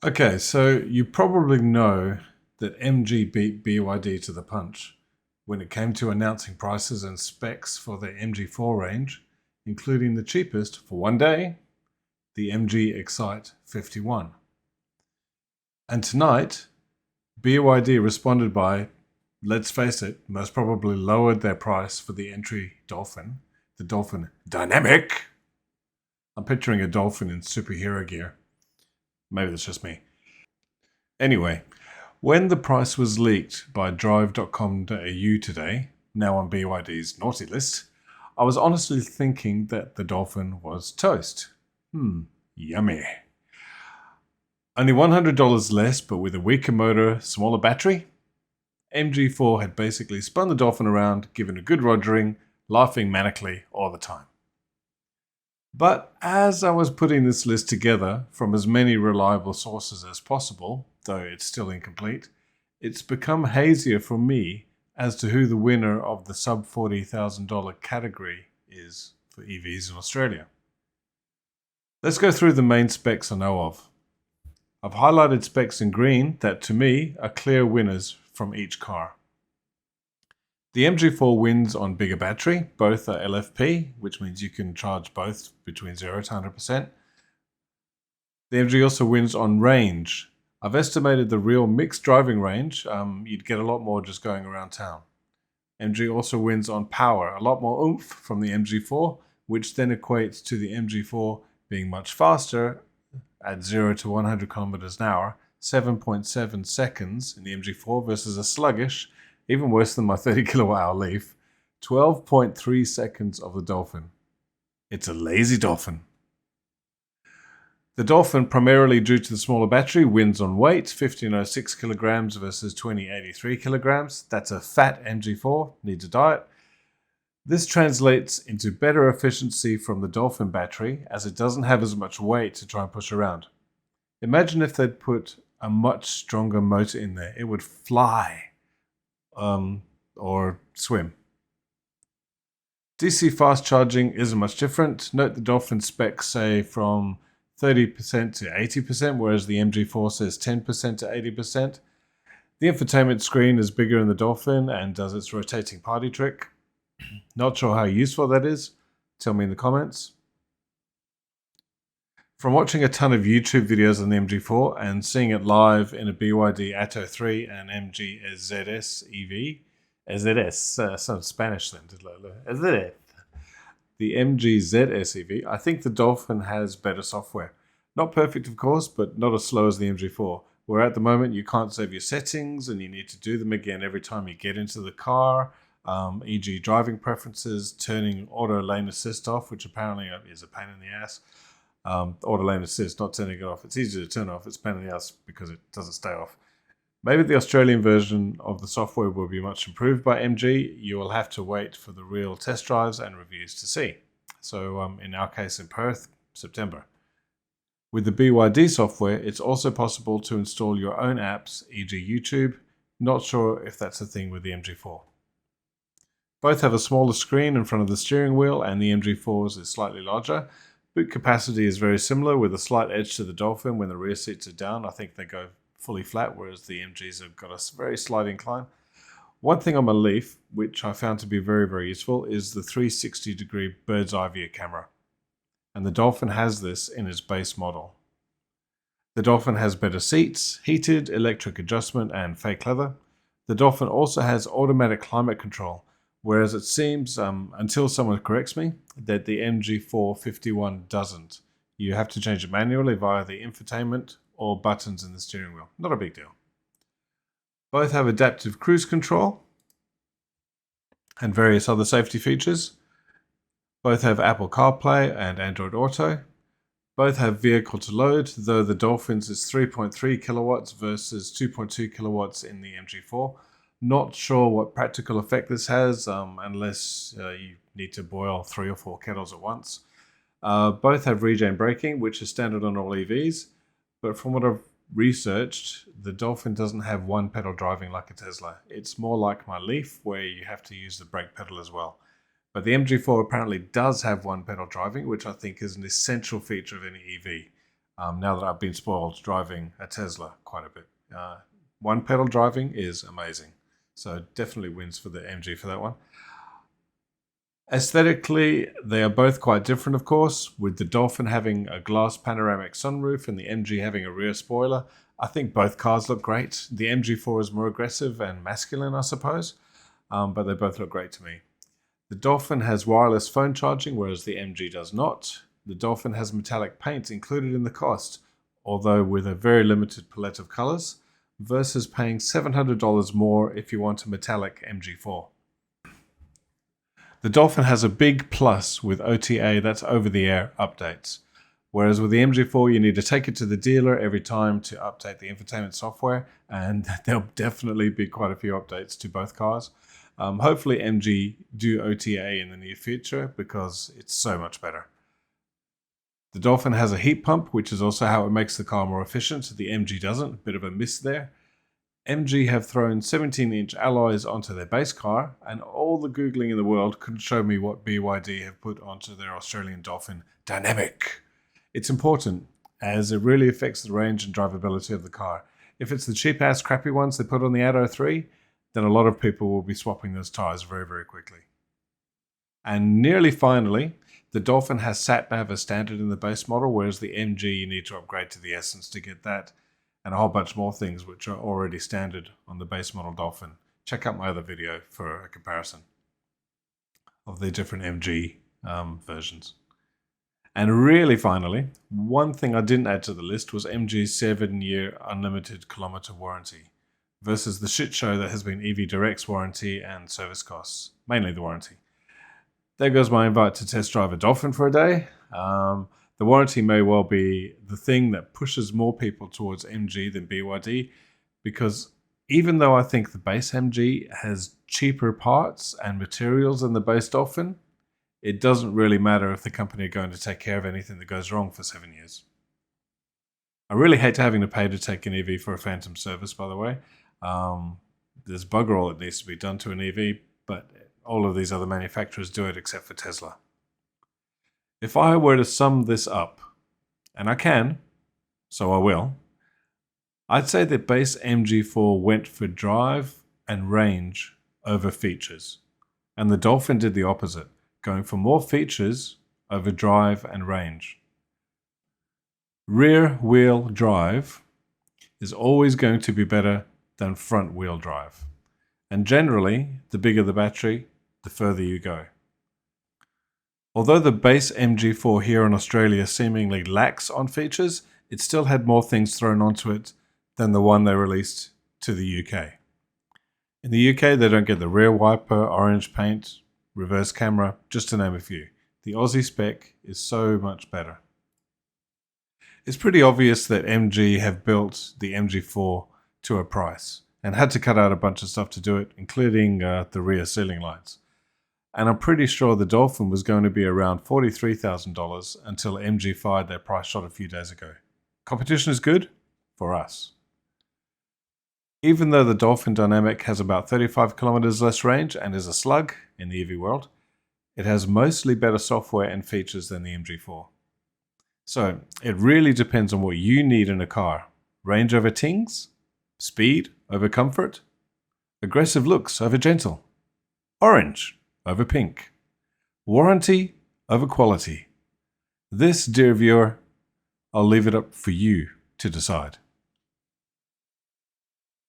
Okay, so you probably know that MG beat BYD to the punch when it came to announcing prices and specs for the MG4 range, including the cheapest for one day, the MG Excite 51. And tonight, BYD responded by, let's face it, most probably lowered their price for the entry Dolphin, the Dolphin Dynamic. I'm picturing a dolphin in superhero gear. Maybe that's just me. Anyway, when the price was leaked by drive.com.au today, now on BYD's naughty list, I was honestly thinking that the Dolphin was toast. Yummy. Only $100 less, but with a weaker motor, smaller battery? MG4 had basically spun the Dolphin around, given a good rogering, laughing manically all the time. But as I was putting this list together from as many reliable sources as possible, though it's still incomplete, it's become hazier for me as to who the winner of the sub $40,000 category is for EVs in Australia. Let's go through the main specs I know of. I've highlighted specs in green that to me are clear winners from each car. The MG4 wins on bigger battery, both are LFP, which means you can charge both between 0 to 100%. The MG also wins on range. I've estimated the real mixed driving range. You'd get a lot more just going around town. MG also wins on power, a lot more oomph from the MG4, which then equates to the MG4 being much faster at 0 to 100 kilometers an hour, 7.7 seconds in the MG4 versus a sluggish, even worse than my 30 kilowatt hour Leaf, 12.3 seconds of the Dolphin. It's a lazy Dolphin. The Dolphin, primarily due to the smaller battery, wins on weight, 1506 kilograms versus 2083 kilograms. That's a fat MG4, needs a diet. This translates into better efficiency from the Dolphin battery, as it doesn't have as much weight to try and push around. Imagine if they'd put a much stronger motor in there. It would fly. Or swim. DC fast charging isn't much different. Note the Dolphin specs say from 30% to 80%, whereas the MG4 says 10% to 80%. The infotainment screen is bigger in the Dolphin and does its rotating party trick. Not sure how useful that is. Tell me in the comments. From watching a ton of YouTube videos on the MG4 and seeing it live in a BYD Atto 3 and MG ZS EV, ZS, sounds Spanish then, ZS. The MG ZS EV, I think the Dolphin has better software. Not perfect, of course, but not as slow as the MG4, where at the moment you can't save your settings and you need to do them again every time you get into the car, e.g. driving preferences, turning auto lane assist off, which apparently is a pain in the ass. Auto lane assist, not turning it off. It's easy to turn off. It's pain in the ass because it doesn't stay off. Maybe the Australian version of the software will be much improved by MG. You will have to wait for the real test drives and reviews to see. So in our case in Perth, September. With the BYD software, it's also possible to install your own apps, e.g. YouTube. Not sure if that's a thing with the MG4. Both have a smaller screen in front of the steering wheel, and the MG4's is slightly larger. Boot capacity is very similar, with a slight edge to the Dolphin when the rear seats are down. I think they go fully flat, whereas the MGs have got a very slight incline. One thing on my Leaf, which I found to be very, very useful, is the 360-degree bird's eye view camera. And the Dolphin has this in its base model. The Dolphin has better seats, heated, electric adjustment, and fake leather. The Dolphin also has automatic climate control, whereas it seems, until someone corrects me, that the MG451 doesn't. You have to change it manually via the infotainment or buttons in the steering wheel. Not a big deal. Both have adaptive cruise control and various other safety features. Both have Apple CarPlay and Android Auto. Both have vehicle to load, though the Dolphin's is 3.3 kilowatts versus 2.2 kilowatts in the MG4. Not sure what practical effect this has, unless you need to boil 3 or 4 kettles at once. Both have regen braking, which is standard on all EVs, but from what I've researched, the Dolphin doesn't have one pedal driving like a Tesla. It's more like my Leaf, where you have to use the brake pedal as well. But the MG4 apparently does have one pedal driving, which I think is an essential feature of any EV. now that I've been spoiled driving a Tesla quite a bit. One pedal driving is amazing. So definitely wins for the MG for that one. Aesthetically, they are both quite different, of course, with the Dolphin having a glass panoramic sunroof and the MG having a rear spoiler. I think both cars look great. The MG4 is more aggressive and masculine, I suppose, but they both look great to me. The Dolphin has wireless phone charging, whereas the MG does not. The Dolphin has metallic paint included in the cost, although with a very limited palette of colors, versus paying $700 more if you want a metallic MG4. The Dolphin has a big plus with OTA, that's over-the-air updates. Whereas with the MG4, you need to take it to the dealer every time to update the infotainment software, and there'll definitely be quite a few updates to both cars. Hopefully MG do OTA in the near future because it's so much better. The Dolphin has a heat pump, which is also how it makes the car more efficient. The MG doesn't, a bit of a miss there. MG have thrown 17-inch alloys onto their base car, and all the Googling in the world couldn't show me what BYD have put onto their Australian Dolphin Dynamic. It's important, as it really affects the range and drivability of the car. If it's the cheap-ass crappy ones they put on the Atto 3, then a lot of people will be swapping those tires very, very quickly. And nearly finally, the Dolphin has sat-nav as standard in the base model, whereas the MG you need to upgrade to the Essence to get that, and a whole bunch more things which are already standard on the base model Dolphin. Check out my other video for a comparison of the different MG versions. And really finally, one thing I didn't add to the list was MG's 7-year unlimited kilometer warranty versus the shit show that has been EV Direct's warranty and service costs, mainly the warranty. There goes my invite to test drive a Dolphin for a day. The warranty may well be the thing that pushes more people towards MG than BYD, because even though I think the base MG has cheaper parts and materials than the base Dolphin, it doesn't really matter if the company are going to take care of anything that goes wrong for 7 years. I really hate having to pay to take an EV for a phantom service, by the way. There's bugger all that needs to be done to an EV, but all of these other manufacturers do it except for Tesla. If I were to sum this up, and I can, so I will, I'd say that base MG4 went for drive and range over features, and the Dolphin did the opposite, going for more features over drive and range. Rear wheel drive is always going to be better than front wheel drive, and generally, the bigger the battery, the further you go. Although the base MG4 here in Australia seemingly lacks on features, it still had more things thrown onto it than the one they released to the UK. In the UK, they don't get the rear wiper, orange paint, reverse camera, just to name a few. The Aussie spec is so much better. It's pretty obvious that MG have built the MG4 to a price and had to cut out a bunch of stuff to do it, including the rear ceiling lights. And I'm pretty sure the Dolphin was going to be around $43,000 until MG fired their price shot a few days ago. Competition is good for us. Even though the Dolphin Dynamic has about 35 kilometers less range and is a slug in the EV world, it has mostly better software and features than the MG4. So it really depends on what you need in a car. Range over tings, speed over comfort, aggressive looks over gentle, orange over pink, warranty over quality. This, dear viewer, I'll leave it up for you to decide.